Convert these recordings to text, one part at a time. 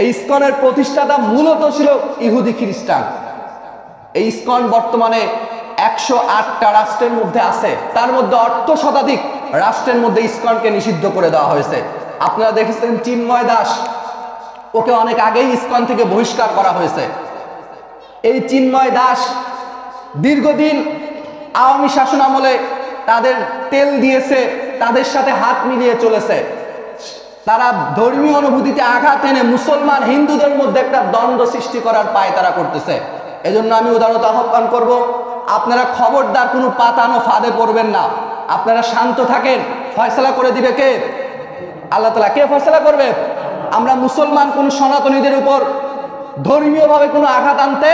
এই ইসকনের প্রতিষ্ঠাতা মূলত ছিল ইহুদি খ্রিস্টান। এই ইসকন বর্তমানে 108টা রাষ্ট্রের মধ্যে আছে, তার মধ্যে 8 শতাধিক রাষ্ট্রের মধ্যে ইসকনকে নিষিদ্ধ করে দেওয়া হয়েছে। আপনারা দেখেছেন চিন্ময় দাস, ওকে অনেক আগেই ইসকন থেকে বহিষ্কার করা হয়েছে। এই চিন্ময় দাস দীর্ঘদিন আওয়ামী শাসন আমলে তাদের তেল দিয়েছে, তাদের সাথে হাত মিলিয়ে চলেছে। তারা ধর্মীয় অনুভূতিতে আঘাত এনে মুসলমান হিন্দুদের মধ্যে একটা দ্বন্দ্ব সৃষ্টি করার পায়তারা করতেছে। এজন্য আমি উদারতা আহ্বান করব, আপনারা খবরদার কোনো পাতানো ফাঁদে পড়বেন না। আপনারা শান্ত থাকেন, ফয়সালা করে দিবে কে? আল্লাহ তাআলা। কে ফয়সালা করবে? আমরা মুসলমান কোন সনাতনীদের উপর ধর্মীয়ভাবে কোনো আঘাত আনতে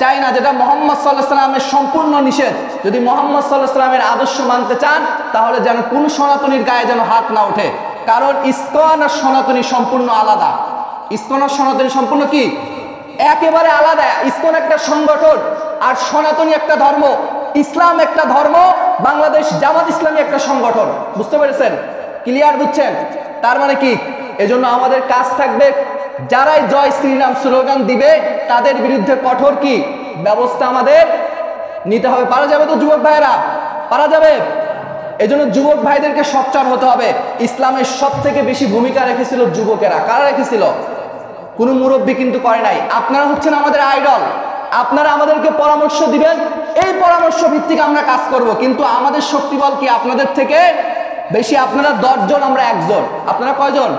চাই না, যেটা মুহাম্মদ সাল্লাল্লাহু আলাইহি ওয়াসাল্লামের সম্পূর্ণ নিষেধ। যদি মুহাম্মদ সাল্লাল্লাহু আলাইহি ওয়াসাল্লামের আদর্শ মানতে চান, তাহলে যেন কোনো সনাতনীর গায়ে যেন হাত না ওঠে। কারণ ইসকন আর সনাতনী সম্পূর্ণ আলাদা। ইসকন আর সনাতনী সম্পূর্ণ কি? একেবারে আলাদা। ইসকন একটা সংগঠন আর সনাতনী একটা ধর্ম। ইসলাম একটা ধর্ম, বাংলাদেশ জামাত ইসলামী একটা সংগঠন। বুঝতে পেরেছেন? ক্লিয়ার? বুঝছেন? তার মানে কি? এজন্য আমাদের কাজ থাকবে, যারাই জয় শ্রীরাম স্লোগান দিবে তাদের বিরুদ্ধে কঠোর কি ব্যবস্থা আমাদের নিতে হবে। পারা যাবে তো যুবক ভাইয়েরা? পারা যাবে? এজন্য যুবক ভাইদেরকে সোচ্চার হতে হবে। ইসলামের সব থেকে বেশি ভূমিকা রেখেছিল যুবকেরা। কারা রেখেছিল? কোনো মুরব্বী কিন্তু করে নাই। আপনারা হচ্ছেন আমাদের আইডল, আপনারা আমাদেরকে পরামর্শ দিবেন, এই পরামর্শ ভিত্তিক আমরা কাজ করব। কিন্তু আমাদের শক্তিবল কি আপনাদের থেকে বেশি? আপনারা 10 জন, আমরা 1 জন। আপনারা কয়জন?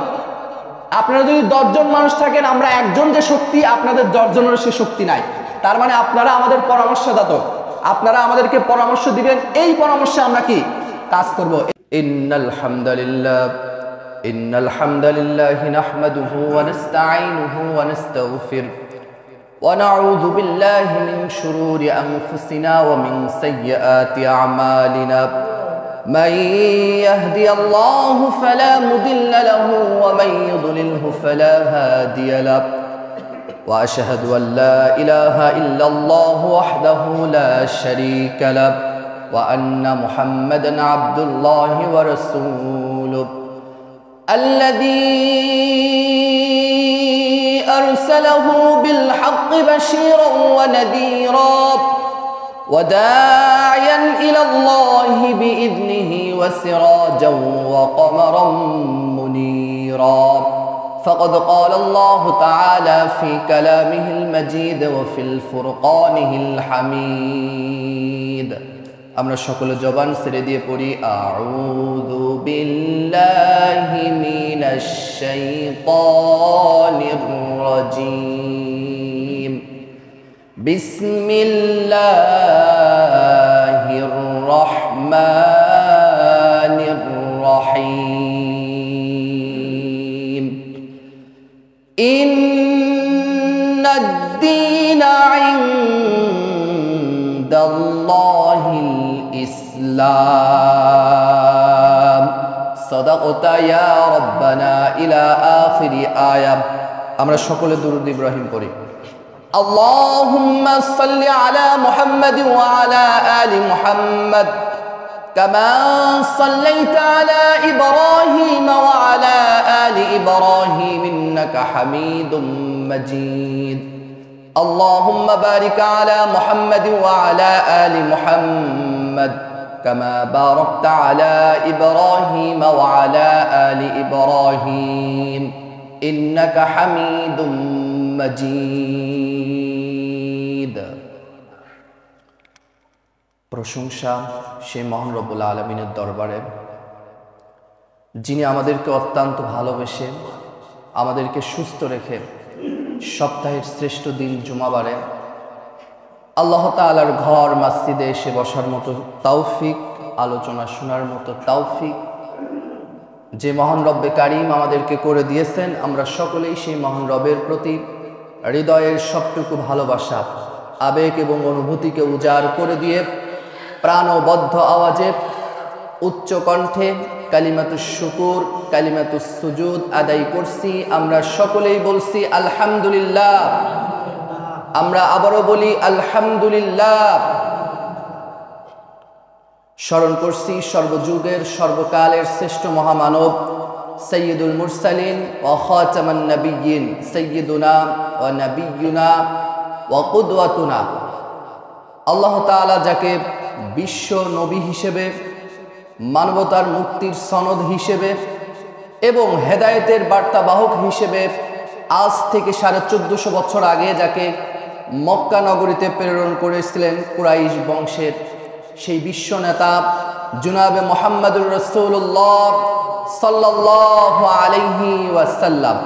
আপনারা যদি 10 জন মানুষ থাকেন, আমরা 1 জন যে শক্তি, আপনাদের 10 জনের সে শক্তি নাই। তার মানে আপনারা আমাদের পরামর্শদাতা, আপনারা আমাদেরকে পরামর্শ দিবেন, এই পরামর্শে আমরা কি কাজ করব। ইন্নাল হামদালিল্লাহ নাহমাদুহু ওয়া নাস্তাঈনুহু ওয়া নাস্তাগফির ওয়া নাউযু বিল্লাহি মিন শুরুরি আনফুসিনা ওয়া মিন সাইয়্যাতি আমালিনা। من يهدي الله فلا مضل له ومن يضلله فلا هادي له وأشهد أن لا إله إلا الله وحده لا شريك له وأن محمدا عبد الله ورسوله الذي أرسله بالحق بشيرا ونذيرا وداعيا إلى الله بإذنه وسراجا وقمرا منيرا فقد قال الله تعالى في كلامه المجيد وفي الفرقانه الحميد। আমরা সকলে জবান ছেড়ে দিয়ে পড়ি আউযু বিল্লাহি মিনাশ শাইতানির রাজীম। বিসমিল্লাহির রহমানির রহিম। ইন্নাদ-দীনা ইনদাল্লাহিল ইসলাম। সাদাকাতা ইয়া রাব্বানা ইলা আখিরি আয়া। আমরা সকলে দুরূদ ইব্রাহিম পড়ি। اللهم صل على محمد وعلى آل محمد كما صليت على إبراهيم وعلى آل إبراهيم إنك حميد مجيد. اللهم بارك على محمد وعلى آل محمد كما باركت على إبراهيم وعلى آل إبراهيم إنك حميد مجيد. প্রশংসা সেই মহান রব্বুল আলামিনের দরবারে, যিনি আমাদেরকে অত্যন্ত ভালোবেসে আমাদেরকে সুস্থ রেখে সপ্তাহের শ্রেষ্ঠ দিন জুমাবারে আল্লাহ তাআলার ঘর মসজিদে এসে বসার মতো তৌফিক, আলোচনা শোনার মতো তৌফিক যে মহান রব্বে কারীম আমাদেরকে করে দিয়েছেন, আমরা সকলেই সেই মহান রবের প্রতি হৃদয়ের সবটুকু ভালোবাসা, আবেগ এবং অনুভূতিকে উজাড় করে দিয়ে প্রাণবদ্ধ আওয়াজে উচ্চ কণ্ঠে কালিমাতুশ শুকুর, কালিমাতুস সুজুদ আদায় করছি। আমরা সকলেই বলছি আলহামদুলিল্লাহ। আমরা আবারও বলি আলহামদুলিল্লাহ। স্মরণ করছি সর্বযুগের সর্বকালের শ্রেষ্ঠ মহামানব সৈয়দুল মুরসালিন ওয়া খাতামান নবিয়্যিন সৈয়দুনা ওয়া নবিয়্যুনা ওয়া কুদওয়াতুনা, আল্লাহ তাআলা যাকে বিশ্ব নবী হিসেবে, মানবতার মুক্তির সনদ হিসেবে এবং হেদায়েতের বার্তাবাহক হিসেবে আজ থেকে 1450 বছর আগে যাকে মক্কা নগরীতে প্রেরণ করেছিলেন কুরাইশ বংশের সেই বিশ্ব নেতা জনাবে মুহাম্মদুর রাসূলুল্লাহ সাল্লাল্লাহু আলাইহি ওয়াসাল্লাম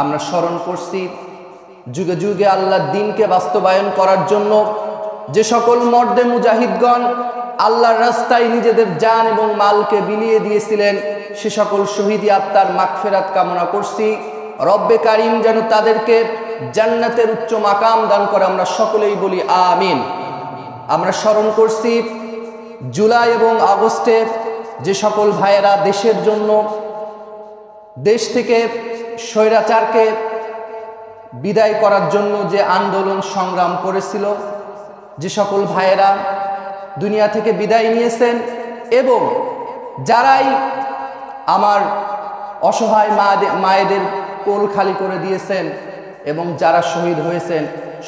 আমরা স্মরণ করছি। যুগে যুগে আল্লাহর দ্বীনকে বাস্তবায়ন করার জন্য যে সকল মর্দে মুজাহিদগণ আল্লাহর রাস্তায় নিজেদের জান এবং মালকে বিলিয়ে দিয়েছিলেন, সে সকল শহীদি আত্মার মাগফিরাত কামনা করছি। রব্বে কারীম যেন তাদেরকে জান্নাতের উচ্চ মাকাম দান করে, আমরা সকলেই বলি আমিন। আমরা স্মরণ করছি জুলাই এবং আগস্টে যে সকল ভাইয়েরা দেশের জন্য, দেশ থেকে স্বৈরাচারকে বিদায় করার জন্য যে আন্দোলন সংগ্রাম করেছিল, যে সকল ভাইয়েরা দুনিয়া থেকে বিদায় নিয়েছেন এবং যারাই আমার অসহায় মায়েদের কোল খালি করে দিয়েছেন এবং যারা শহীদ হয়েছেন,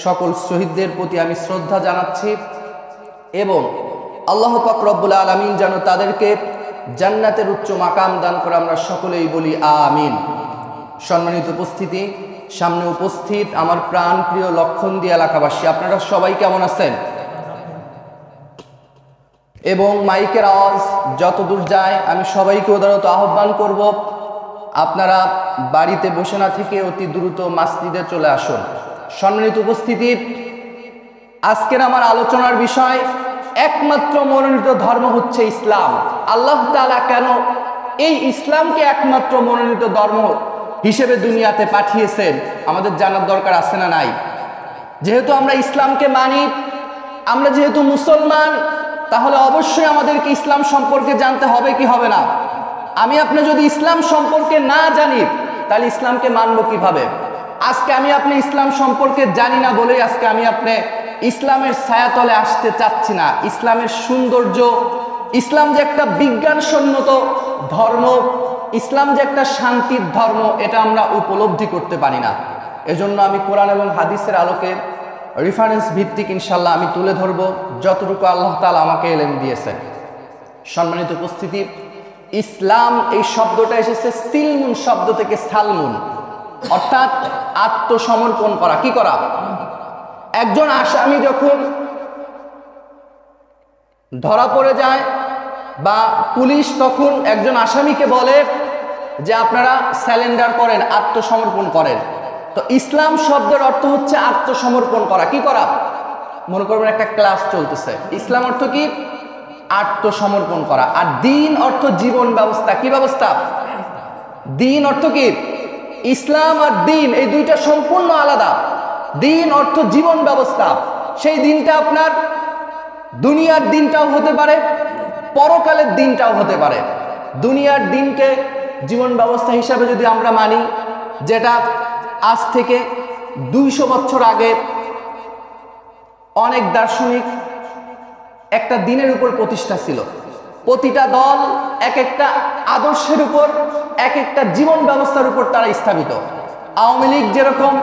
সকল শহীদদের প্রতি আমি শ্রদ্ধা জানাচ্ছি এবং আল্লাহ পাক রব্বুল আলামিন যেন তাদেরকে জান্নাতের উচ্চ মাকাম দান করে, আমরা সকলেই বলি আমিন। সম্মানিত উপস্থিতি, সামনে উপস্থিত আমার প্রাণ প্রিয় লক্ষণদী এলাকাবাসী, আপনারা সবাই কেমন আছেন? এবং মাইকের আওয়াজ যতদূর যায় আমি সবাইকে উদারত আহ্বান করব, আপনারা বাড়িতে বসে না থেকে অতি দ্রুত মসজিদে চলে আসুন। সম্মানিত উপস্থিতি, আজকের আমার আলোচনার বিষয় একমাত্র মনোনীত ধর্ম হচ্ছে ইসলাম। আল্লাহ তাআলা কেন এই ইসলামকে একমাত্র মনোনীত ধর্ম হিসেবে দুনিয়াতে পাঠিয়েছেন আমাদের জানার দরকার আছে না নাই? যেহেতু আমরা ইসলামকে মানি, আমরা যেহেতু মুসলমান, তাহলে অবশ্যই আমাদেরকে ইসলাম সম্পর্কে জানতে হবে কি হবে না? আমি আপনি যদি ইসলাম সম্পর্কে না জানি তাহলে ইসলামকে মানবো কিভাবে? আজকে আমি আপনি ইসলাম সম্পর্কে জানি না বলেই আজকে আমি আপনি ইসলামের ছায়াতলে আসতে চাচ্ছি না। ইসলামের সৌন্দর্য, ইসলাম যে একটা বিজ্ঞানসম্মত ধর্ম, ইসলাম যে একটা শান্তির ধর্ম, এটা আমরা উপলব্ধি করতে পারি না। এজন্য আমি কোরআন এবং হাদিসের আলোকে রেফারেন্স ভিত্তিক ইনশাল্লাহ আমি তুলে ধরব যতটুকু আল্লাহ তাআলা আমাকে ইলম দিয়েছেন। সম্মানিত উপস্থিতি, ইসলাম এই শব্দটা এসেছে সিলমুন শব্দ থেকে সালমুন, অর্থাৎ আত্মসমর্পণ করা। কি করা? একজন আসামি যখন ধরা পড়ে যায় বা পুলিশ তখন একজন আসামিকে বলে যে আপনারা স্যালেন্ডার করেন, আত্মসমর্পণ করেন, তো ইসলাম শব্দের অর্থ হচ্ছে আত্মসমর্পণ করা। কি করা? মনে করবেন একটা ক্লাস চলতেছে, ইসলাম অর্থ কি? আত্মসমর্পণ করা। আর দ্বীন অর্থ জীবন ব্যবস্থা। কি ব্যবস্থা? দ্বীন অর্থ কি? ইসলাম আর দ্বীন এই দুইটা সম্পূর্ণ আলাদা। দ্বীন অর্থ জীবন ব্যবস্থা। সেই দিনটা আপনার দুনিয়ার দিনটাও হতে পারে, পরকালের দিনটাও হতে পারে। দুনিয়ার দিনকে জীবন ব্যবস্থা হিসাবে যদি আমরা মানি, যেটা আজ থেকে 200 বছর আগে অনেক দার্শনিক একটা দিনের উপর প্রতিষ্ঠা ছিল। প্রতিটা দল এক একটা আদর্শের উপর, এক একটা জীবন ব্যবস্থার উপর তারা স্থাপিত। আওয়ামী লীগ যেরকম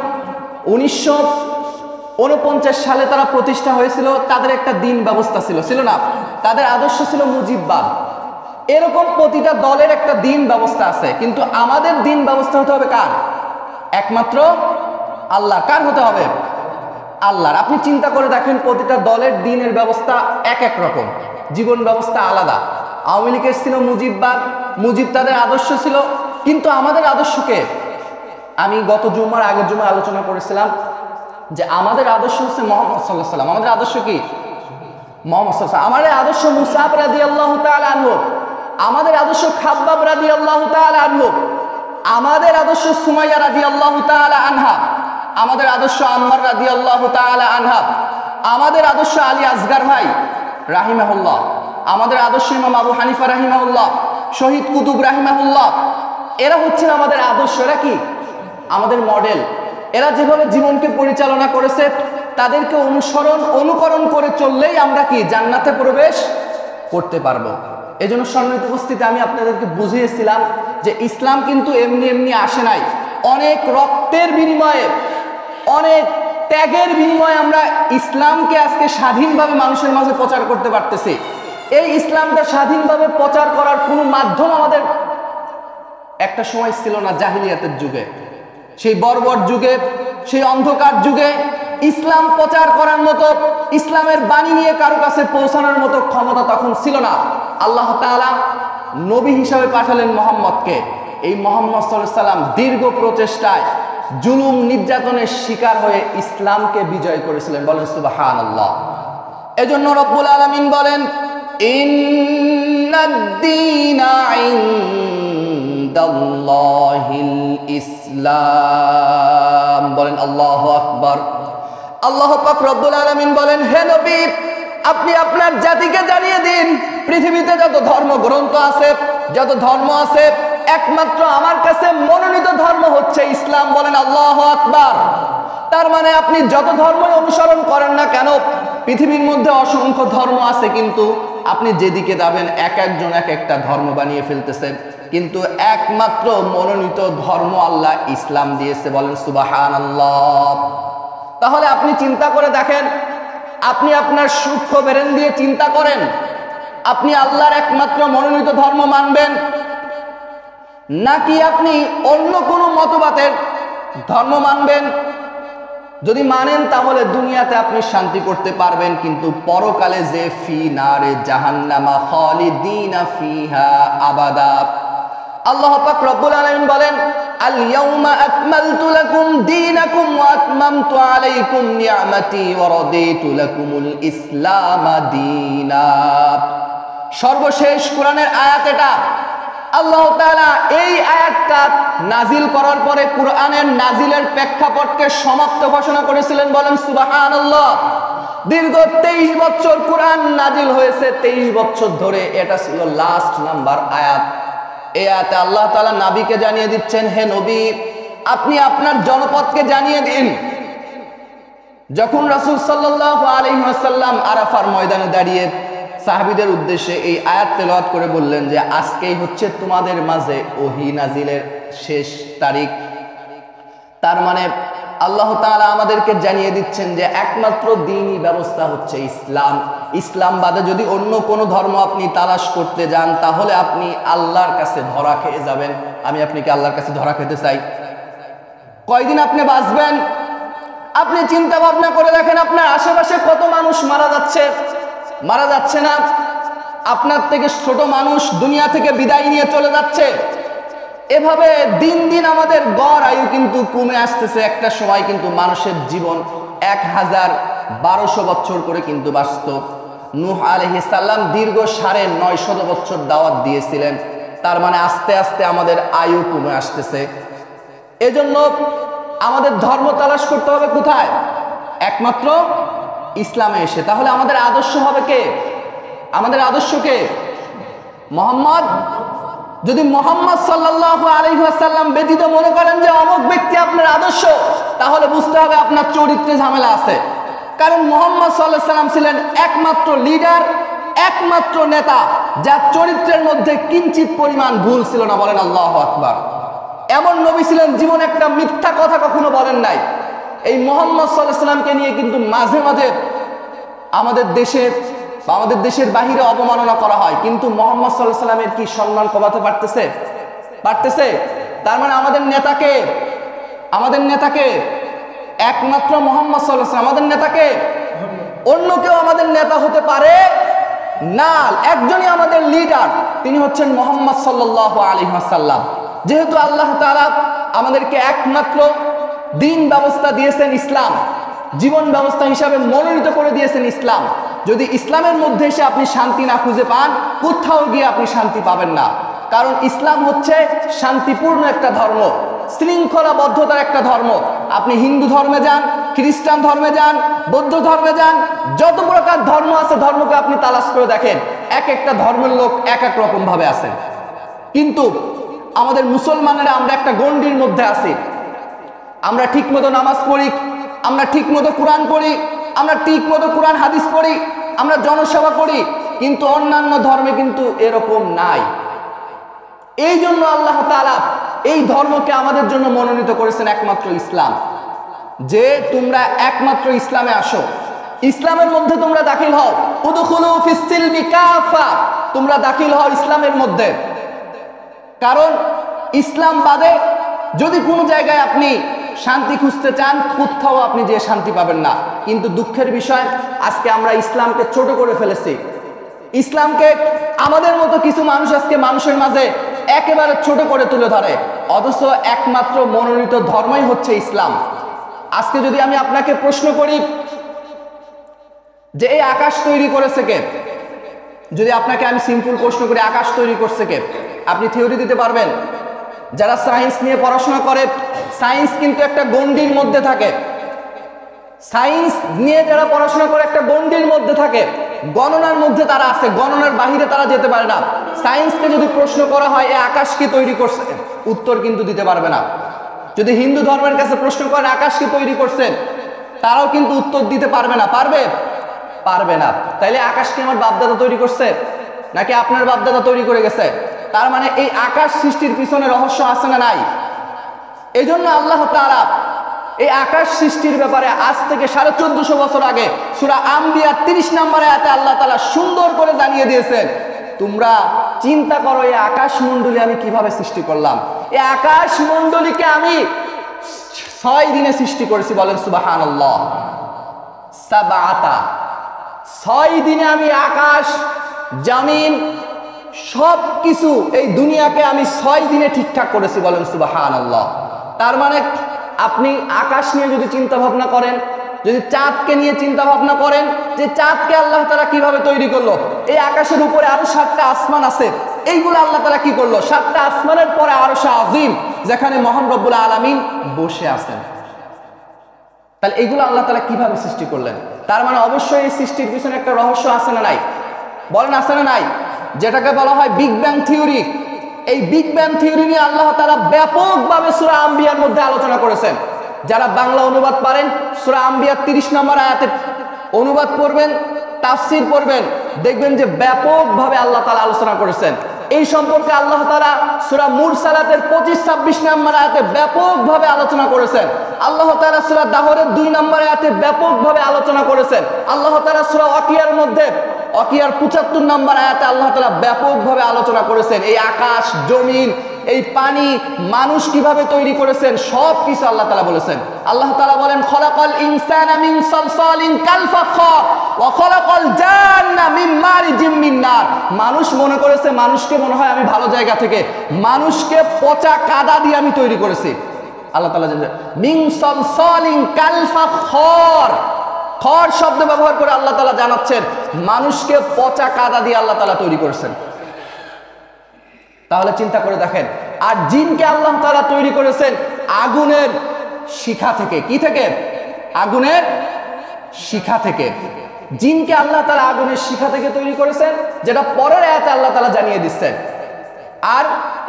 1949 সালে তারা প্রতিষ্ঠা হয়েছিল, তাদের একটা দিন ব্যবস্থা ছিল না? তাদের আদর্শ ছিল মুজিববাদ। এরকম প্রতিটা দলের একটা দিন ব্যবস্থা আছে, কিন্তু আমাদের দিন ব্যবস্থা হতে হবে কার? একমাত্র আল্লাহ। কার হতে হবে? আল্লাহর। আপনি চিন্তা করে দেখেন, প্রতিটা দলের দিনের ব্যবস্থা এক এক রকম, জীবন ব্যবস্থা আলাদা। আওয়ামী লীগের ছিল মুজিববাদ, মুজিব তাদের আদর্শ ছিল, কিন্তু আমাদের আদর্শকে আমি গত জুমার আগের জুমায় আলোচনা করেছিলাম যে আমাদের আদর্শ হচ্ছে মুহাম্মদ সাল্লাল্লাহু আলাইহি ওয়াসাল্লাম। আমাদের আদর্শ কি? মুহাম্মদ সাল্লাল্লাহু আলাইহি ওয়াসাল্লাম। আমাদের আদর্শ মুসআব রাদিয়াল্লাহু তাআলা আনহু, আমাদের আদর্শ খাব্বাব রাদিয়াল্লাহু তাআলা আনহু, আমাদের আদর্শ সুমাইয়া রাদিয়াল্লাহু তাআলা আনহা, আমাদের আদর্শ আম্মার রাদিয়াল্লাহু তাআলা আনহা, আমাদের আদর্শ আলী আসগর ভাই রাহিমাহুল্লাহ, আমাদের আদর্শ ইমাম আবু হানিফা রাহিমাহুল্লাহ, শহীদ কুতুব রাহিমাহুল্লাহ। এরা হচ্ছেন আমাদের আদর্শ। এরা কি? আমাদের মডেল। এরা যেভাবে জীবনকে পরিচালনা করেছে, তাদেরকে অনুকরণ করে চললেই আমরা কি জান্নাতে প্রবেশ করতে পারবো। এজন্য সম্মানিত উপস্থিতি, আমি আপনাদেরকে বুঝিয়েছিলাম যে ইসলাম কিন্তু এমনি এমনি আসে নাই। অনেক রক্তের বিনিময়ে, অনেক ত্যাগের বিনিময়ে আমরা ইসলামকে আজকে স্বাধীনভাবে মানুষের মাঝে প্রচার করতে পারতেছি। এই ইসলামটা স্বাধীনভাবে প্রচার করার কোনো মাধ্যম আমাদের একটা সময় ছিল না জাহিলিয়াতের যুগে। সেই বর্বর যুগে, সেই অন্ধকার যুগে ইসলাম প্রচার করার মতো, ইসলামের বাণী নিয়ে কারো কাছে পৌঁছানোর মতো ক্ষমতা তখন ছিল না। আল্লাহ তাআলা নবী হিসাবে পাঠালেন মুহাম্মদকে। এই মুহাম্মদ সাল্লাল্লাহু আলাইহি সাল্লাম দীর্ঘ প্রচেষ্টায় জুলুম নির্যাতনের শিকার হয়ে ইসলামকে বিজয় করেছিলেন। বলেন সুবহানাল্লাহ। এজন্য রব্বুল আলামিন বলেন, ইন্নাদ-দীনা ইনদাল্লাহিল ইসলাম। বলেন আল্লাহু আকবার। আল্লাহ পাক রব্বুল আলামিন বলেন, হে নবী, আপনি আপনার জাতিকে জানিয়ে দিন, পৃথিবীতে যত ধর্মগ্রন্থ আছে, যত ধর্ম আছে, একমাত্র আমার কাছে মনোনীত ধর্ম হচ্ছে ইসলাম। বলেন আল্লাহু আকবার। তার মানে আপনি যত ধর্মই অনুসরণ করেন না কেন, পৃথিবীর মধ্যে অসংখ্য ধর্ম আছে, কিন্তু আপনি যেদিকে যাবেন এক একজন এক একটা ধর্ম বানিয়ে ফেলতেছে, কিন্তু একমাত্র মনোনীত ধর্ম আল্লাহ ইসলাম দিয়েছে। বলেন সুবহানাল্লাহ। তাহলে আপনি চিন্তা করে দেখেন, আপনি আপনার সূক্ষ্ম ব্রেন দিয়ে চিন্তা করেন, আপনি আল্লাহর একমাত্র মনোনীত ধর্ম মানবেন, নাকি আপনি অন্য কোনো মতবাদের ধর্ম মানবেন? যদি মানেন তাহলে দুনিয়াতে আপনি শান্তি করতে পারবেন, কিন্তু পরকালে যে ফি নারে জাহান্নামা খালিদিনা ফিহা আবাদা। আল্লাহ পাক রব্বুল আলামিন বলেন, আল ইয়াউমা আকমালতু লাকুম দীনাকুম ওয়া আতমামতু আলাইকুম নি'মাতি ওয়া রাদিতু লাকুমুল ইসলাম দীনা। সর্বশেষ কোরআনের আয়াত এটা। আল্লাহ তাআলা এই আয়াতটা নাজিল করার পরে কোরআনের নাজিলের প্রেক্ষাপটকে সমাপ্ত ঘোষণা করেছিলেন। বলেন সুবহানাল্লাহ। দীর্ঘ 23 বছর কোরআন নাজিল হয়েছে, 23 বছর ধরে এটা ছিল লাস্ট নাম্বার আয়াত। এই আয়াতে আল্লাহ তাআলা নবীকে জানিয়ে দিচ্ছেন, হে নবী, আপনি আপনার জনপদকে জানিয়ে দিন। যখন রাসূল সাল্লাল্লাহু আলাইহি ওয়াসাল্লাম আরাফার ময়দানে দাঁড়িয়ে সাহাবীদের উদ্দেশ্যে এই আয়াত তেলাওয়াত করে বললেন যে আজকেই হচ্ছে তোমাদের মাঝে ওহী নাজিলের শেষ তারিখ। তার মানে আল্লাহ তাআলা আমাদেরকে জানিয়ে দিচ্ছেন যে একমাত্র দ্বীনি ব্যবস্থা হচ্ছে ইসলাম। ইসলাম বাদে যদি অন্য কোনো ধর্ম আপনি তালাশ করতে যান, তাহলে আপনি আল্লাহর কাছে ধরা খেয়ে যাবেন। আমি আপনাকে আল্লাহর কাছে ধরা খেতে চাই? কয়দিন আপনি বাঁচবেন? আপনি চিন্তা ভাবনা করে দেখেন, আপনার আশেপাশে কত মানুষ মারা যাচ্ছে, মারা যাচ্ছে না? আপনার থেকে ছোট মানুষ দুনিয়া থেকে বিদায় নিয়ে চলে যাচ্ছে। এভাবে দিন দিন আমাদের গড় আয়ু কিন্তু কমে আসতেছে। একটা সময় কিন্তু মানুষের জীবন 1012 বছর করে কিন্তু বাঁচত। নূহ আলাইহিস সালাম দীর্ঘ 950 বছর দাওয়াত দিয়েছিলেন। তার মানে আস্তে আস্তে আমাদের আয়ু কমে আসতেছে। এজন্য আমাদের ধর্ম তালাশ করতে হবে কোথায়? একমাত্র ইসলামে এসে। তাহলে আমাদের আদর্শ হবে কে? আমাদের আদর্শ কে? মুহাম্মদ। যদি মুহাম্মদ সাল্লাল্লাহু আলাইহি ওয়াসাল্লাম ব্যতীত মনে করেন যে অমুক ব্যক্তি আপনার আদর্শ, তাহলে বুঝতে হবে আপনার চরিত্রে ঝামেলা আছে। কারণ মুহাম্মদ সাল্লাল্লাহু আলাইহি ওয়াসাল্লাম ছিলেন একমাত্র লিডার, একমাত্র নেতা যার চরিত্রের মধ্যে কিঞ্চিত পরিমাণ ভুল ছিল না। বলেন আল্লাহু আকবার। এমন নবী ছিলেন জীবনে একটা মিথ্যা কথা কখনো বলেন নাই। এই মুহাম্মদ সাল্লাল্লাহু আলাইহি ওয়াসাল্লামকে নিয়ে কিন্তু মাঝে মাঝে আমাদের দেশে বা আমাদের দেশের বাহিরে অবমাননা করা হয়, কিন্তু মুহাম্মদ সাল্লাল্লাহু আলাইহি ওয়াসাল্লামের কি সম্মান কমাতে পারতেছে? পারতেছে? তার মানে আমাদের নেতাকে, আমাদের নেতাকে একমাত্র মুহাম্মদ সাল্লাল্লাহু আলাইহি ওয়াসাল্লাম আমাদের নেতাকে। অন্য কেউ আমাদের নেতা হতে পারে না। একজনই আমাদের লিডার, তিনি হচ্ছেন মুহাম্মদ সাল্লাল্লাহু আলাইহি ওয়াসাল্লাম। যেহেতু আল্লাহ তাআলা আমাদেরকে একমাত্র দিন ব্যবস্থা দিয়েছেন ইসলাম, জীবন ব্যবস্থা হিসাবে মনোনীত করে দিয়েছেন ইসলাম। যদি ইসলামের মধ্যে এসে আপনি শান্তি না খুঁজে পান, কোথাও গিয়ে আপনি শান্তি পাবেন না। কারণ ইসলাম হচ্ছে শান্তিপূর্ণ একটা ধর্ম, শৃঙ্খলাবদ্ধতার একটা ধর্ম। আপনি হিন্দু ধর্মে যান, খ্রিস্টান ধর্মে যান, বৌদ্ধ ধর্মে যান, যত প্রকার ধর্ম আছে ধর্মকে আপনি তালাশ করে দেখেন, এক একটা ধর্মের লোক এক এক রকম ভাবে আছেন। কিন্তু আমাদের মুসলমানেরা আমরা একটা গণ্ডির মধ্যে আছি। আমরা ঠিক মতো নামাজ পড়ি, আমরা ঠিক মতো কোরআন পড়ি, আমরা ঠিক মতো কোরআন হাদিস পড়ি, আমরা জনসেবা করি, কিন্তু অন্যান্য ধর্মে কিন্তু এরকম নাই। এই জন্য আল্লাহ তাআলা এই ধর্মকে আমাদের জন্য মনোনীত করেছেন একমাত্র ইসলাম, যে তোমরা একমাত্র ইসলামে আসো, ইসলামের মধ্যে তোমরা দাখিল হও। উদখুলু ফিস সিলমি কাফা, তোমরা দাখিল হও ইসলামের মধ্যে। কারণ ইসলাম বাদে যদি কোনো জায়গায় আপনি শান্তি খুঁজতে চান, কোথাও আপনি যে শান্তি পাবেন না। কিন্তু দুঃখের বিষয়, আজকে আমরা ইসলামকে ছোট করে ফেলেছি। ইসলামকে আমাদের মতো কিছু মানুষ আজকে মানুষের মাঝে একেবারে ছোট করে তুলে ধরে, অথচ একমাত্র মনোনীত ধর্মই হচ্ছে ইসলাম। আজকে যদি আমি আপনাকে প্রশ্ন করি যে এই আকাশ তৈরি করেছে কে, যদি আপনাকে আমি সিম্পল প্রশ্ন করি আকাশ তৈরি করছে কে, আপনি থিওরি দিতে পারবেন? যারা সায়েন্স নিয়ে পড়াশোনা করে, সায়েন্স কিন্তু একটা গণ্ডির মধ্যে থাকে। সায়েন্স নিয়ে যারা পড়াশোনা করে একটা গণ্ডির মধ্যে থাকে, গণনার মধ্যে তারা আছে, গণনার বাহিরে তারা যেতে পারে না। সায়েন্সকে যদি প্রশ্ন করা হয় এই আকাশ কি তৈরি করছে, উত্তর কিন্তু দিতে পারবে না। যদি হিন্দু ধর্মের কাছে প্রশ্ন করেন আকাশ কি তৈরি করছেন, তারাও কিন্তু উত্তর দিতে পারবে না। পারবে না। তাইলে আকাশ কি আমার বাপদাদা তৈরি করছে, নাকি আপনার বাপদাদা তৈরি করে গেছে? তার মানে এই আকাশ সৃষ্টির পিছনে রহস্য আছে না নাই? এই জন্য আল্লাহ তাআলা এই আকাশ সৃষ্টির ব্যাপারে আজ থেকে 1450 বছর আগে সূরা আম্বিয়া 30 নম্বর আয়াতে আল্লাহ তাআলা সুন্দর করে জানিয়ে দিয়েছেন, তোমরা চিন্তা করো এই আকাশ মণ্ডলী আমি কিভাবে সৃষ্টি করলাম। এই আকাশ মণ্ডলীকে আমি 6 দিনে সৃষ্টি করেছি, বলেন সুবহানাল্লাহ। সাবাতা, 6 দিনে আমি আকাশ জমিন সব কিছু এই দুনিয়াকে আমি 6 দিনে ঠিকঠাক করেছি, বলেন সুবহানাল্লাহ। তার মানে আপনি আকাশ নিয়ে যদি চিন্তা ভাবনা করেন, যদি চাঁদকে নিয়ে চিন্তা ভাবনা করেন যে চাঁদকে আল্লাহ তাআলা কিভাবে তৈরি করলো, এই আকাশের উপরে আরো 7টা আসমান আছে, এইগুলো আল্লাহ তাআলা কি করলো, 7টা আসমানের পরে আরশে আজিম যেখানে মহান রব্বুল আলামিন বসে আছেন। তাহলে এইগুলো আল্লাহ তাআলা কিভাবে সৃষ্টি করলেন? তার মানে অবশ্যই এই সৃষ্টির পিছনে একটা রহস্য আছে না নাই? বলেন আছে না নাই? যেটাকে বলা হয় বিগ ব্যাং থিওরি। এই বিগ ব্যাং থিওরি নিয়ে আল্লাহ তাআলা ব্যাপকভাবে সূরা আম্বিয়ার মধ্যে আলোচনা করেছেন। যারা বাংলা অনুবাদ পারেন, সূরা আম্বিয়া 30 নম্বর আয়াতের অনুবাদ পড়বেন, তাফসীর পড়বেন, দেখবেন যে ব্যাপকভাবে আল্লাহ তাআলা আলোচনা করেছেন। এই সম্পর্কে আল্লাহ তাআলা সূরা মুরসালাতের 25-26 নম্বর আয়াতে ব্যাপকভাবে আলোচনা করেছেন। আল্লাহ তাআলা সূরা দাহরের 2 নম্বর আয়াতে ব্যাপকভাবে আলোচনা করেছেন। আল্লাহ তাআলা সূরা ওয়াকিয়ার মধ্যে ওয়াকিয়ার 75 নম্বর আয়াতে আল্লাহ তাআলা ব্যাপকভাবে আলোচনা করেছেন এই আকাশ জমিন, এই পানি, মানুষ কিভাবে তৈরি করেছেন, সব কিছু আল্লাহ তাআলা বলেছেন। আল্লাহ তাআলা বলেন খলাকাল ইনসানা মিন সালসালিন কাল ফাখর ওয়া খলাকাল জান্না মিন মারিজিম মিন নার। মানুষ মনে করেছে, মানুষকে মনে হয় আমি ভালো জায়গা থেকে, মানুষকে পচা কাদা দিয়ে আমি তৈরি করেছি। আল্লাহ তাআলা জানেন মিন সালসালিন কাল ফাখর, খর শব্দ ব্যবহার করে আল্লাহ তাআলা জানাচ্ছেন মানুষকে পচা কাদা দিয়ে আল্লাহ তাআলা তৈরি করেছেন। তাহলে চিন্তা করে দেখেন। আর জিনকে আল্লাহ তাআলা তৈরি করেছেন আগুনের শিখা থেকে। কি থেকে? আগুনের শিখা থেকে। জিনকে আল্লাহ তাআলা আগুনের শিখা থেকে তৈরি করেছেন, যেটা পরের আয়াতে আল্লাহ তাআলা জানিয়ে দিচ্ছেন। আর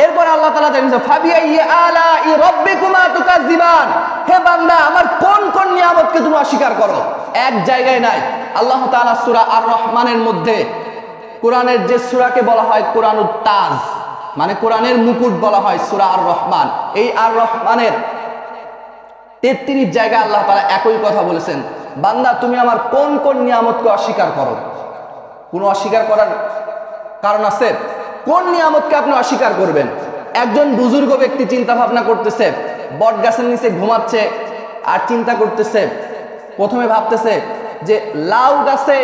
এরপর আল্লাহ তাআলা জানিয়েছেন ফাবিআই আলাই রাব্বিকুমা তুকাজ্জিবান, হে বান্দা আমার কোন কোন নিয়ামতকে তুমি অস্বীকার করো। এক জায়গায় নাই। আল্লাহ তাআলা সূরা আর রহমানের মধ্যে, কোরআনের যে সূরাকে বলা হয় কোরআনুত তাজ, মানে কোরআনের মুকুট বলা হয় সূরা আর রহমান, এই আর রহমানের 33 জায়গায় আল্লাহ তাআলা একই কথা বলেছেন, বান্দা তুমি আমার কোন কোন নিয়ামতকে অস্বীকার করো। কোন অস্বীকার করার কারণ আছে? কোন নিয়ামতকে আপনি অস্বীকার করবেন? একজন বুজুর্গ ব্যক্তি চিন্তা ভাবনা করতেছে, বট গাছের নিচে ঘুমাচ্ছে আর চিন্তা করতেছে, প্রথমে ভাবতেছে যে লাউ গাছে,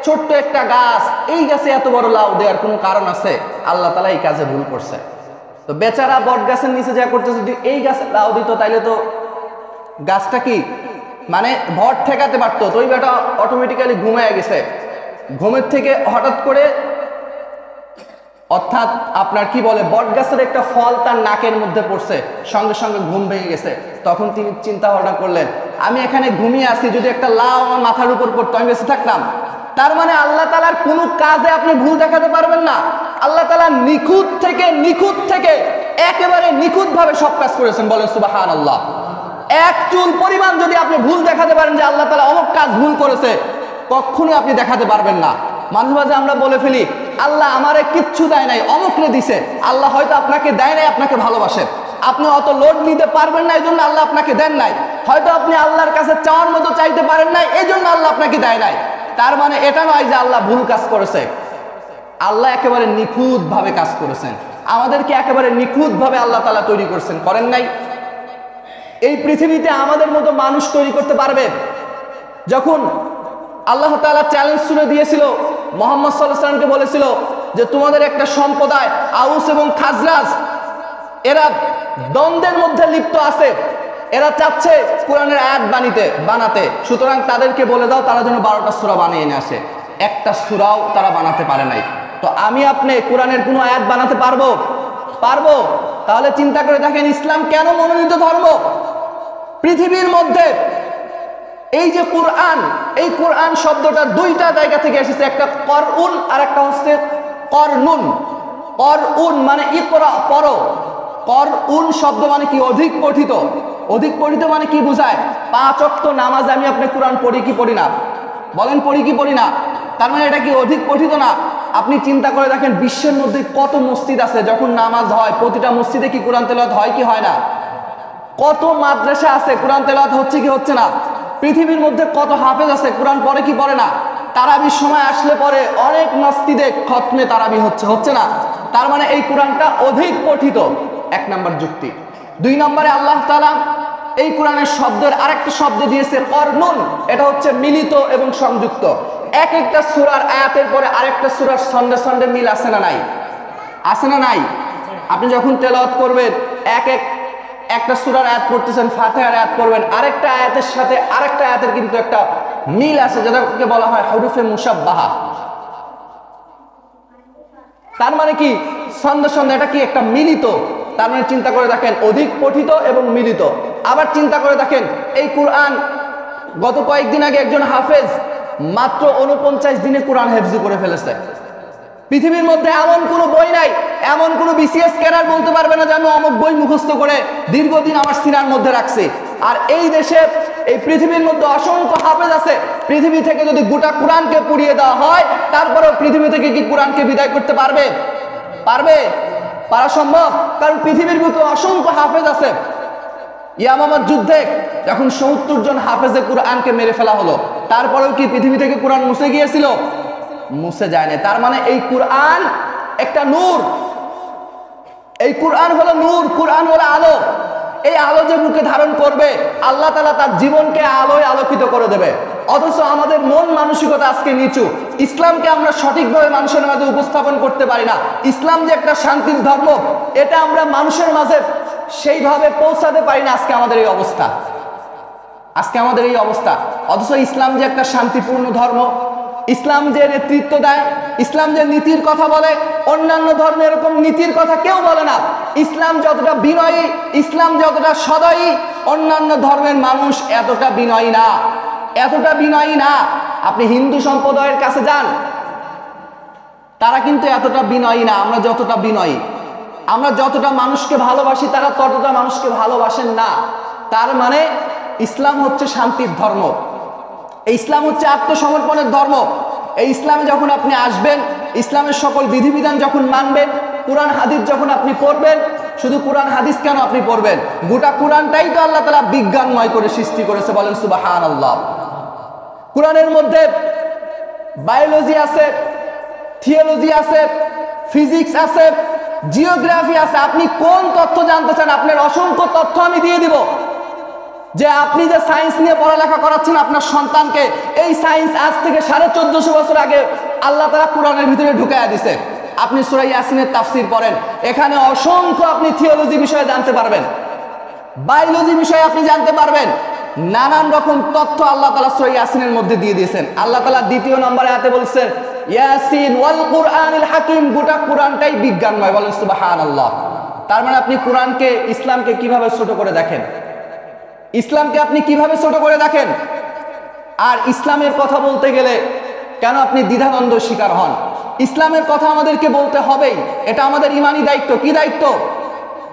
ছোট্ট একটা গাছ, এই গাছে এত বড় লাউ দেওয়ার কোনো কারণ আছে? আল্লাহ তাআলা এই কাজে ভুল করছে। তো বেচারা বট গাছের নিচে যা করতেছে, যদি এই গাছে লাউ দিত তাইলে তো গাছটা কি মানে ভর ঠেকাতে পারতো, তো ওই বেটা অটোমেটিক্যালি ঘুমিয়ে গেছে। ঘুমের থেকে হঠাৎ করে, অর্থাৎ আপনার কি বলে, বট গাছের একটা ফল তার নাকের মধ্যে পড়ছে, সঙ্গে সঙ্গে ঘুম ভেঙে গেছে। তখন তিনি চিন্তা ভাবনা করলেন, আমি এখানে ঘুমিয়ে আছি, যদি একটা লাউ আমার মাথার উপর পড়তো আমি বেঁচে থাকতাম। তার মানে আল্লাহ তাআলার কোনো কাজে আপনি ভুল দেখাতে পারবেন না। আল্লাহ তাআলা নিখুঁত থেকে একেবারে নিখুঁতভাবে সব কাজ করেছেন, বলেন সুবহানাল্লাহ। এক চুল পরিমাণ যদি আপনি ভুল দেখাতে পারেন যে আল্লাহ তাআলা অমুক কাজ ভুল করেছে, কখনোই আপনি দেখাতে পারবেন না। মাঝে মাঝে আমরা বলে ফেলি আল্লাহ আমারে কিচ্ছু দেয় নাই, অমুকরে দিছে। আল্লাহ হয়তো আপনাকে দেয় নাই, আপনাকে ভালোবাসেন। আপনি অত লোড নিতে পারবেন না, এই জন্য আল্লাহ আপনাকে দেন নাই। হয়তো আপনি আল্লাহর কাছে চাওয়ার মতো চাইতে পারেন নাই, এই জন্য আল্লাহ আপনাকে দেয় নাই। তার মানে এটা নয় যে আল্লাহ ভুল কাজ করেছে। আল্লাহ একেবারে নিখুঁত ভাবে কাজ করেছেন। আমাদেরকে একেবারে নিখুঁত ভাবে আল্লাহ তাআলা তৈরি করেছেন, করেন নাই? এই পৃথিবীতে আমাদের মতো মানুষ তৈরি করতে পারবে? যখন আল্লাহ তাআলা চ্যালেঞ্জ শুনে দিয়েছিল, মুহাম্মদ সাল্লাল্লাহু আলাইহি ওয়াসাল্লামকে বলেছিল যে তোমাদের একটা সম্প্রদায় আউস এবং খাজরাজ, এরা দ্বন্দ্বের মধ্যে লিপ্ত আছে, এরা চাচ্ছে কোরআনের আয়াত বানাতে। সুতরাং তাদেরকে বলে দাও তারা যেন 12টা সূরা বানিয়ে নিয়ে আসে। একটা সূরাও তারা বানাতে পারে নাই। তো আমি আপনি কোরআনের কোনো আয়াত বানাতে পারবো? তাহলে চিন্তা করে দেখেন ইসলাম কেন মনোনীত ধর্ম। পৃথিবীর মধ্যে এই যে কোরআন, এই কোরআন শব্দটা দুইটা জায়গা থেকে এসেছে, একটা করউন আর একটা হচ্ছে করনুন। করউন মানে ইকরা, পড়ো। করউন শব্দ মানে কি? অধিক পঠিত। অধিক পঠিত মানে কি বোঝায়? 5 ওয়াক্ত নামাজ আমি আপনি কোরআন পড়ি কি পড়ি না? বলেন পড়ি কি পড়ি না? তার মানে এটা কি অধিক পঠিত না? আপনি চিন্তা করে দেখেন বিশ্বের মধ্যে কত মসজিদ আছে, যখন নামাজ হয় প্রতিটা মসজিদে কি কোরআন তেলাওয়াত হয় কি হয় না? কত মাদ্রাসা আছে, কোরআন তেলাওয়াত হচ্ছে কি হচ্ছে না? পৃথিবীর মধ্যে কত হাফেজ আছে, কোরআন পড়ে কি পড়ে না? তারাবির সময় আসলে পরে অনেক মসজিদে খতমে তারাবি হচ্ছে না? তার মানে এই কোরআনটা অধিক পঠিত। 1 নম্বর যুক্তি। 2 নম্বরে আল্লাহ তাআলা এই কোরআনের শব্দের আরেকটা শব্দ দিয়েছে করনুন। এটা হচ্ছে মিলিত এবং সংযুক্ত। এক একটা সূরার আয়াতের পরে আরেকটা সূরার সঙ্গে মিল আছে না নাই? আছে না নাই? আপনি যখন তেলাওয়াত করবেন একটা সূরার আয়াত পড়তেছেন, ফাতিহার আয়াত পড়বেন, আরেকটা আয়াতের সাথে আরেকটা আয়াতের কিন্তু একটা মিল আছে, যেটাকে বলা হয় হুরুফে মুশাব্বাহা। তার মানে কি সঙ্গে এটা কি একটা মিলিত। তার মানে চিন্তা করে দেখেন অধিক পঠিত এবং মিলিত। আবার চিন্তা করে দেখেন এই কোরআন গত কয়েকদিন আগে একজন হাফেজ মাত্র 49 দিনে কোরআন হেফজ করে ফেলেছে। পৃথিবীর মধ্যে এমন কোনো বই নাই, এমন কোনো বিসিএস ক্যাডার বলতে পারবে না যে আমি অমুক বই মুখস্থ করে দীর্ঘদিন আমার সিনার মধ্যে রাখছি। আর এই দেশে এই পৃথিবীর মধ্যে অসংখ্য হাফেজ আছে। পৃথিবী থেকে যদি গোটা কোরআনকে পুড়িয়ে দেওয়া হয়, তারপরেও পৃথিবী থেকে কি কোরআনকে বিদায় করতে পারবে? পারা সম্ভব? কারণ পৃথিবীর বুকে অসংখ্য হাফেজ আছে। ইয়ামামার যুদ্ধে যখন 70 জন হাফেজে কোরআনকে মেরে ফেলা হলো, তারপরেও কি পৃথিবী থেকে কোরআন মুছে গিয়েছিল? মুছে যায় না। তার মানে এই কোরআন একটা নূর। এই কোরআন হলো নূর, কোরআন হলো আলো। এই আলো যে বুকে ধারণ করবে, আল্লাহ তাআলা তার জীবনকে আলোয় আলোকিত করে দেবে। অথচ আমাদের মন মানসিকতা আজকে নিচু। ইসলামকে আমরা সঠিকভাবে মানুষের মাঝে উপস্থাপন করতে পারি না। ইসলাম যে একটা শান্তির ধর্ম, এটা আমরা মানুষের মাঝে সেইভাবে পৌঁছাতে পারি না। আজকে আমাদের এই অবস্থা। অথচ ইসলাম যে একটা শান্তিপূর্ণ ধর্ম, ইসলাম যে নেতৃত্ব দেয়, ইসলাম যে নীতির কথা বলে, অন্যান্য ধর্ম এরকম নীতির কথা কেউ বলে না। ইসলাম যতটা বিনয়ী, ইসলাম যতটা সদয়ী, অন্যান্য ধর্মের মানুষ এতটা বিনয়ী না। আপনি হিন্দু সম্প্রদায়ের কাছে যান, তারা কিন্তু এতটা বিনয়ী না। আমরা যতটা বিনয়ী, আমরা যতটা মানুষকে ভালোবাসি, তারা ততটা মানুষকে ভালোবাসেন না। তার মানে ইসলাম হচ্ছে শান্তির ধর্ম, এই ইসলাম হচ্ছে আত্মসমর্পণের ধর্ম। এই ইসলামে যখন আপনি আসবেন, ইসলামের সকল বিধিবিধান যখন মানবেন, কোরআন হাদিস যখন আপনি পড়বেন, শুধু কোরআন হাদিস কেন আপনি পড়বেন, গোটা কোরআনটাই তো আল্লাহ তাআলা বিজ্ঞানময় করে সৃষ্টি করেছে। বলেন সুবহানাল্লাহ। কোরআনের মধ্যে বায়োলজি আছে, থিওলজি আছে, ফিজিক্স আছে, জিওগ্রাফি আছে। আপনি কোন তথ্য জানতে চান, আপনার অসংখ্য তথ্য আমি দিয়ে দিব। যে আপনি যে সায়েন্স নিয়ে পড়ালেখা করাচ্ছেন আপনার সন্তানকে, এই সায়েন্স আজ থেকে 1450 বছর আগে আল্লাহ তাআলা কোরআনের ভিতরে ঢুকাইয়া দিয়েছে। আপনি সূরা ইয়াসিনের তাফসীর পড়েন, এখানে অসংখ্য আপনি থিওলজি বিষয়ে জানতে পারবেন, বায়োলজি বিষয়ে আপনি জানতে পারবেন। নানান রকম তথ্য আল্লাহ তাআলা সূরা ইয়াসিনের মধ্যে দিয়ে দিয়েছেন। আল্লাহ তাআলা 2 নম্বরে আয়াতে বলছেন ইয়াসিন ওয়াল কুরআনিল হাকিম, গোটা কোরআনটাই বিজ্ঞানময়। বলেন সুবহানাল্লাহ। তার মানে আপনি কোরআনকে, ইসলামকে কিভাবে ছোট করে দেখেন, ইসলামকে আপনি কিভাবে ছোট করে দেখেন। আর ইসলামের কথা বলতে গেলে কেন আপনি দ্বিধাদ্বন্দ্ব শিকার হন? ইসলামের কথা আমাদেরকে বলতে হবেই, এটা আমাদের ইমানি দায়িত্ব। কি দায়িত্ব?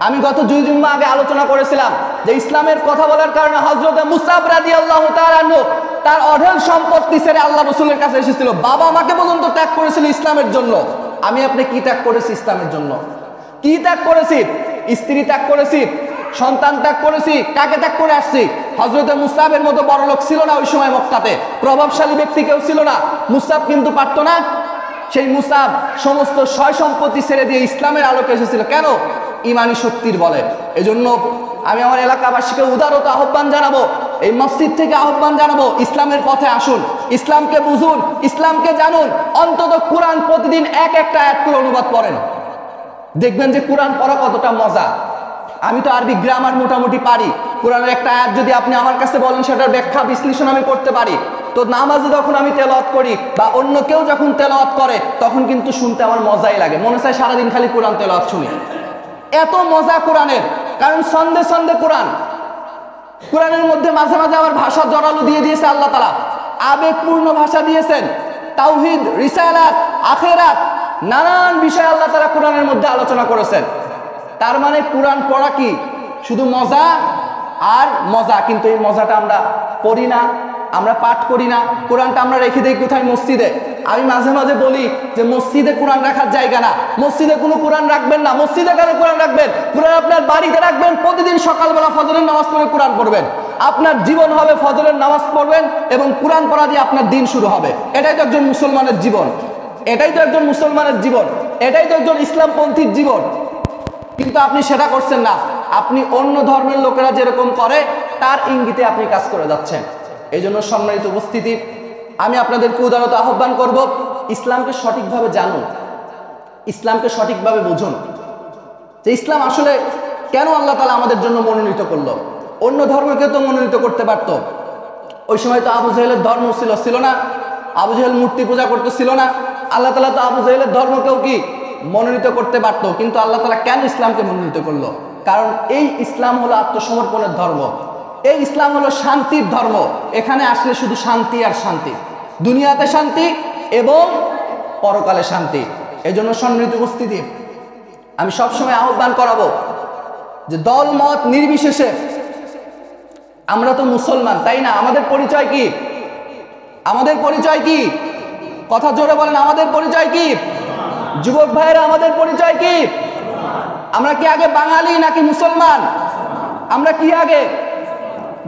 আমি গত 2 জুম্মা আগে আলোচনা করেছিলাম যে ইসলামের কথা বলার কারণে হযরত মুসাব রাদিয়াল্লাহু তাআলা আনহু তার অঢেল সম্পত্তি ছেড়ে আল্লাহ রাসূলের কাছে এসেছিল। বাবা মাকে পর্যন্ত ত্যাগ করেছিল ইসলামের জন্য। আমি আপনি কি ত্যাগ করেছি ইসলামের জন্য? কি ত্যাগ করেছি? স্ত্রী ত্যাগ করেছি, সন্তান ত্যাগ করেছি, কাকে ত্যাগ করে আসছি? হযরত মুসাবের মতো বড় লোক ছিল না ওই সময় মক্কাতে, প্রভাবশালী ব্যক্তি কেউ ছিল না। মুসাব কিন্তু পারতো না। সেই মুসাব সমস্ত সয় সম্পত্তি ছেড়ে দিয়ে ইসলামের আলোকে এসেছিল। কেন? ইমানি শক্তির বলে। এজন্য আমি আমার এলাকাবাসীকে উদারত আহ্বান জানাবো, এই মসজিদ থেকে আহ্বান জানাবো, ইসলামের পথে আসুন, ইসলামকে বুঝুন, ইসলামকে জানুন। অন্তত কোরআন প্রতিদিন একটা আয়াত করে অনুবাদ করেন, দেখবেন যে কোরআন পড়া কতটা মজা। আমি তো আরবি গ্রামার মোটামুটি পারি। কোরআনের একটা আয়াত যদি আপনি আমার কাছে বলেন, সেটার ব্যাখ্যা বিশ্লেষণ আমি করতে পারি। তো নামাজে যখন আমি তেলাওয়াত করি বা অন্য কেউ যখন তেলাওয়াত করে, তখন কিন্তু শুনতে আমার মজাই লাগে, মনে চায় সারাদিন খালি কোরআন তেলাওয়াত শুনি। এত মজা কোরআনের, কারণ সন্দেহ সন্দেহ কোরআন। কোরআনের মধ্যে মাঝে মাঝে আবার ভাষা জড়ালো দিয়ে দিয়েছে আল্লাহ তাআলা, আবেগপূর্ণ ভাষা দিয়েছেন। তাওহীদ, রিসালাত, আখিরাত, নানান বিষয় আল্লাহ তাআলা কোরআনের মধ্যে আলোচনা করেছেন। তার মানে কোরআন পড়া কি শুধু মজা আর মজা, কিন্তু এই মজাটা আমরা পড়ি না, আমরা পাঠ করি না। কোরআনটা আমরা রেখে দিই কোথায়? মসজিদে। আমি মাঝে মাঝে বলি যে মসজিদে কোরআন রাখার জায়গা না, মসজিদে কোনো কোরআন রাখবেন না। মসজিদে কেন কোরআন রাখবেন? কোরআন আপনার বাড়িতে রাখবেন, প্রতিদিন সকালবেলা ফজরের নামাজ পড়ে কোরআন পড়বেন। আপনার জীবন হবে ফজরের নামাজ পড়বেন এবং কোরআন পড়া দিয়ে আপনার দিন শুরু হবে। এটাই তো একজন মুসলমানের জীবন, এটাই তো একজন মুসলমানের জীবন, এটাই তো একজন ইসলামপন্থীর জীবন। কিন্তু আপনি সেটা করছেন না, আপনি অন্য ধর্মের লোকেরা যেরকম করে তার ইঙ্গিতে আপনি কাজ করে যাচ্ছেন। এই জন্য সম্মানিত উপস্থিতি, আমি আপনাদেরকে উদারত আহ্বান করব, ইসলামকে সঠিকভাবে জানুন, ইসলামকে সঠিকভাবে বুঝুন যে ইসলাম আসলে কেন আল্লাহ তাআলা আমাদের জন্য মনোনীত করলো। অন্য ধর্মকে তো মনোনীত করতে পারতো। ওই সময় তো আবু জেহেলের ধর্ম ছিল না, আবু জেহেল মূর্তি পূজা করতেছিল না। আল্লাহ তাআলা তো আবু জেহেলের ধর্মকেও কি মনোনীত করতে পারতো, কিন্তু আল্লাহ তাআলা কেন ইসলামকে মনোনীত করলো? কারণ এই ইসলাম হলো আত্মসমর্পণের ধর্ম, এই ইসলাম হলো শান্তির ধর্ম। এখানে আসলে শুধু শান্তি আর শান্তি, দুনিয়াতে শান্তি এবং পরকালে শান্তি। এই জন্য সম্মানিত উপস্থিতি, আমি সবসময় আহ্বান করাবো যে দল মত নির্বিশেষে আমরা তো মুসলমান, তাই না? আমাদের পরিচয় কি? আমাদের পরিচয় কি? কথা জোরে বলেন, আমাদের পরিচয় কি? যুবক ভাইয়েরা, আমাদের পরিচয় কি? আমরা কি আগে বাঙালি নাকি মুসলমান? আমরা কি আগে?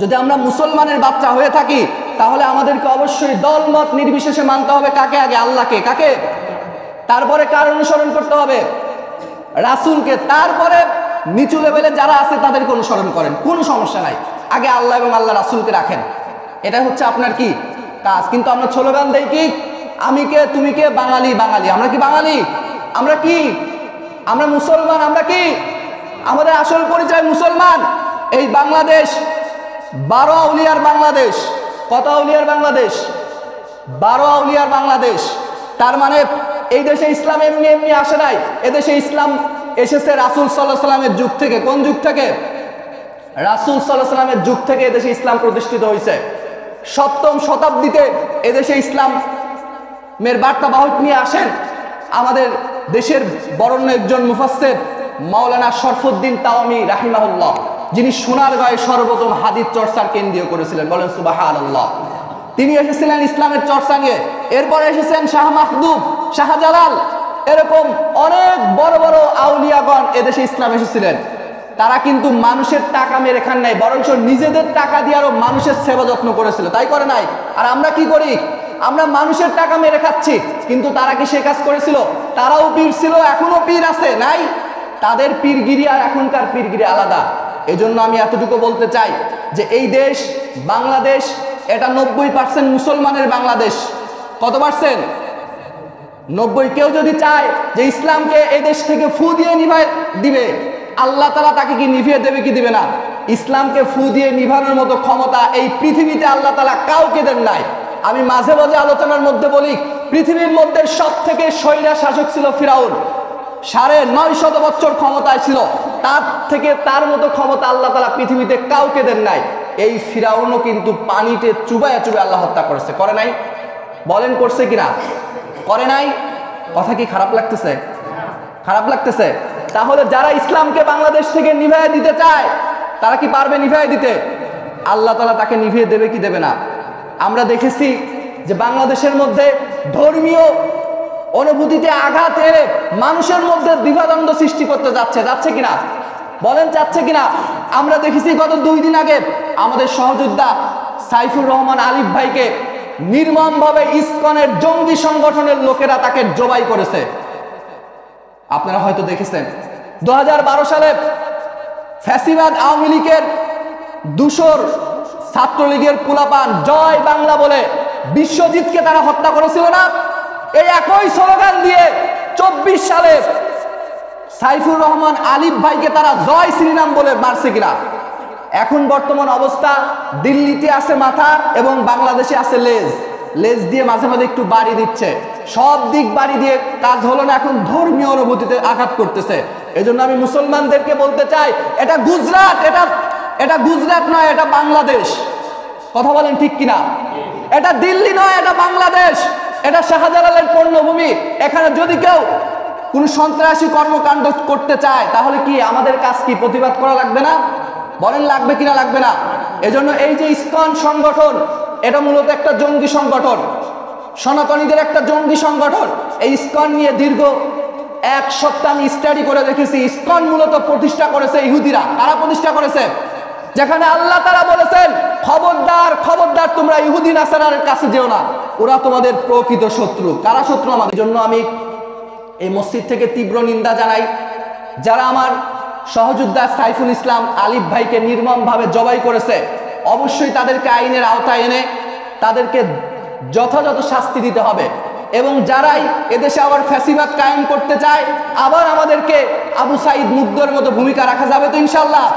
যদি আমরা মুসলমানের বাচ্চা হয়ে থাকি, তাহলে আমাদেরকে অবশ্যই দল মত নির্বিশেষে মানতে হবে কাকে আগে? আল্লাহকে। কাকে? তারপরে কার অনুসরণ করতে হবে? রাসূলকে। তারপরে নিচু লেভেলে যারা আছে তাদেরকে অনুসরণ করেন, কোনো সমস্যা নাই। আগে আল্লাহ এবং আল্লাহ রাসূলকে রাখেন, এটা হচ্ছে আপনার কি কাজ। কিন্তু আমরা স্লোগান দেই কি? আমি কে, তুমি কে, বাঙালি বাঙালি। আমরা কি বাঙালি? আমরা কি? আমরা মুসলমান। আমরা কি? আমাদের আসল পরিচয় মুসলমান। এই বাংলাদেশ 12 আউলিয়ার বাংলাদেশ। কত আউলিয়ার বাংলাদেশ? 12 আউলিয়ার বাংলাদেশ। তার মানে এই দেশে ইসলাম এমনি এমনি আসে নাই, এদেশে ইসলাম এসেছে রাসূল সাল্লাল্লাহু আলাইহি ওয়াসাল্লামের যুগ থেকে। কোন যুগ থেকে? রাসূল সাল্লাল্লাহু আলাইহি ওয়াসাল্লামের যুগ থেকে এদেশে ইসলাম প্রতিষ্ঠিত হয়েছে। 7ম শতাব্দীতে এদেশে ইসলামের বার্তাবাহক নিয়ে আসেন আমাদের দেশের বরেণ্য একজন মুফাসসির মাওলানা শরফুদ্দীন তাওয়ামি রাহিমাহুল্লাহ, যিনি সোনারগাঁয়ে সর্বপ্রথম হাদিস চর্চার কেন্দ্রীয় করেছিলেন। বলেন সুবহানাল্লাহ। তিনি এসেছিলেন ইসলামের চর্চা নিয়ে। এরপরে এসেছেন শাহ মাহদুব, শাহজালাল, এরকম অনেক বড় বড় আউলিয়াগণ এদেশে ইসলাম এসেছিলেন। তারা কিন্তু মানুষের টাকা মেরে খান নাই, বরঞ্চ নিজেদের টাকা দিয়ে আরো মানুষের সেবা যত্ন করেছিল, তাই করে নাই? আর আমরা কি করি? আমরা মানুষের টাকা মেরে খাচ্ছি, কিন্তু তারা কি সে কাজ করেছিল? তারাও পীর ছিল, এখনো পীর আছে, নাই? তাদের পীরগিরি আর এখনকার পীরগিরি আলাদা। এজন্য আমি এতটুকু বলতে চাই যে এই দেশ বাংলাদেশ, এটা 90% মুসলমানের বাংলাদেশ। কত পার্সেন্ট? 90। কেউ যদি চায় যে ইসলামকে এই দেশ থেকে ফু দিয়ে নিভায় দিবে, আল্লাহ তাআলা তাকে কি নিভিয়ে দেবে কি দিবে না? ইসলামকে ফু দিয়ে নিভানোর মতো ক্ষমতা এই পৃথিবীতে আল্লাহ তাআলা কাউকে দেন নাই। আমি মাঝে মাঝে আলোচনার মধ্যে বলি, পৃথিবীর মধ্যে সব থেকে স্বৈরা শাসক ছিল ফিরাউন, 950 বছর ক্ষমতায় ছিল। তার মতো ক্ষমতা আল্লাহ তাআলা পৃথিবীতে কাউকে দেন নাই। এই ফিরাউনও কিন্তু পানিতে চুবায়া চুবায়া আল্লাহ হত্যা করেছে, করে নাই? বলেন করছে কিনা? করে নাই? কথা কি খারাপ লাগতেছে? খারাপ লাগতেছে? তাহলে যারা ইসলামকে বাংলাদেশ থেকে নিভিয়ে দিতে চায় তারা কি পারবে নিভিয়ে দিতে? আল্লাহ তাআলা তাকে নিভিয়ে দেবে কি দেবে না? আমরা দেখেছি যে বাংলাদেশের মধ্যে ধর্মীয় অনুভূতিতে আঘাত এনে মানুষের মধ্যে দ্বিধাদ্বন্দ্ব সৃষ্টি করতে যাচ্ছে কিনা বলেন, যাচ্ছে কিনা? আমরা দেখেছি গত 2 দিন আগে আমাদের সহযোদ্ধা সাইফুর রহমান আলিফ ভাইকে নির্মমভাবে ইসকনের জঙ্গি সংগঠনের লোকেরা তাকে জবাই করেছে। আপনারা হয়তো দেখেছেন 2012 সালে ফ্যাসিবাদ আওয়ামী লীগের দূষর ছাত্রলীগের কুলাপান জয় বাংলা বলে বিশ্বজিৎকে তারা হত্যা করেছিল না? এই একই স্লোগান দিয়ে 24 সালে সাইফুর রহমান আলিফ ভাইকে তারা জয় শ্রীরাম বলে মারছে কিনা? এখন বর্তমান অবস্থা দিল্লিতে আছে মাথা এবং বাংলাদেশে আছে লেজ দিয়ে মাঝে মাঝে একটু বাড়ি দিচ্ছে। সব দিক বাড়ি দিয়ে কাজ হলো না, এখন ধর্মীয় অনুভূতিতে আঘাত করতেছে। এজন্য আমি মুসলমানদেরকে বলতে চাই, এটা গুজরাট, এটা গুজরাট নয়, এটা বাংলাদেশ। কথা বলেন ঠিক কিনা? এটা দিল্লি নয়, এটা বাংলাদেশ। এটা শাহজালালের পণ্যভূমি। এখানে যদি কেউ কোন সন্ত্রাসী কর্মকাণ্ড করতে চায় তাহলে কি আমাদের কাজ কি প্রতিবাদ করা লাগবে না? বলেন লাগবে কিনা লাগবে না? এজন্য এই যে ইসকন সংগঠন, এটা মূলত একটা জঙ্গি সংগঠন, সনাতনীদের একটা জঙ্গি সংগঠন। এই ইসকন নিয়ে দীর্ঘ 1 সপ্তাহ আমি স্টাডি করে দেখেছি। ইসকন মূলত প্রতিষ্ঠা করেছে ইহুদিরা। কারা প্রতিষ্ঠা করেছে? যেখানে আল্লাহ তাআলা বলেছেন, খবরদার খবরদার তোমরা ইহুদি নাসারার কাছে যেও না, ওরা তোমাদের প্রকৃত শত্রু। কারা শত্রু? আমাদের জন্য আমি এই মসজিদ থেকে তীব্র নিন্দা জানাই। যারা আমার সহযোদ্ধা সাইফুল ইসলাম আলিফ ভাইকে নির্মমভাবে জবাই করেছে, অবশ্যই তাদেরকে আইনের আওতায় এনে তাদেরকে যথাযথ শাস্তি দিতে হবে। এবং যারাই এদেশে আবার ফ্যাসিবাদ কায়েম করতে চায়, আবার আমাদেরকে আবু সাইদ মুগ্ধর মতো ভূমিকা রাখা যাবে তো ইনশাল্লাহ?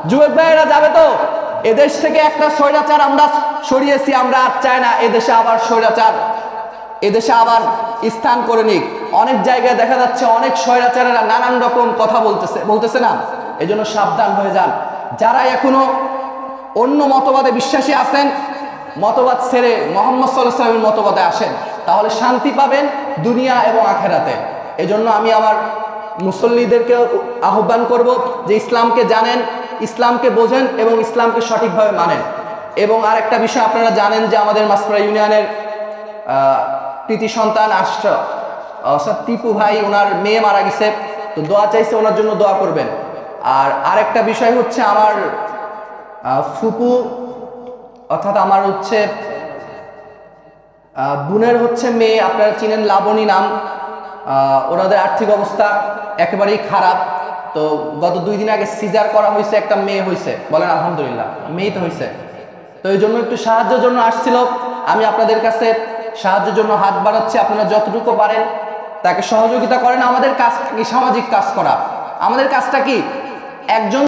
যুবক ভাইয়েরা, যাবে তো? এদেশ থেকে একটা স্বৈরাচার আমরা সরিয়েছি, আমরা আর চাই না এদেশে আবার স্বৈরাচার এদেশে আবার স্থান করে নিক। অনেক জায়গায় দেখা যাচ্ছে অনেক স্বৈরাচারেরা নানান রকম কথা বলতেছে না? এজন্য সাবধান হয়ে যান। যারা এখনো অন্য মতবাদে বিশ্বাসী আছেন, মতবাদ ছেড়ে মুহাম্মদ সাল্লাল্লাহু আলাইহি ওয়াসাল্লামের মতবাদে আসেন, তাহলে শান্তি পাবেন দুনিয়া এবং আখেরাতে। এজন্য আমি আমার মুসল্লিদেরকে আহ্বান করব যে ইসলামকে জানেন, ইসলামকে বোঝেন এবং ইসলামকে সঠিকভাবে মানেন। এবং আরেকটা বিষয় আপনারা জানেন যে আমাদের মাসপাড়া ইউনিয়নের প্রীতি সন্তান অর্থাৎ টিপু ভাই, ওনার মেয়ে মারা গেছে, তো দোয়া চাইছে, ওনার জন্য দোয়া করবেন। আর আরেকটা বিষয় হচ্ছে আমার ফুপু অর্থাৎ আমার হচ্ছে বোনের হচ্ছে মেয়ে, আপনারা চিনেন লাবণী নাম, ওনাদের আর্থিক অবস্থা একেবারেই খারাপ। তো গত 2 দিন আগে সিজার করা হয়েছে, একটা মেয়ে হয়েছে, বলেন আলহামদুলিল্লাহ, মেয়ে তো হয়েছে। তো এই জন্য একটু সাহায্যের জন্য আসছিল। আমি আপনাদের কাছে সাহায্যের জন্য হাত বাড়াচ্ছি, আপনারা যতটুকু পারেন তাকে সহযোগিতা করেন। আমাদের কাজ কি? সামাজিক কাজ করা। আমাদের কাজটা কি? একজন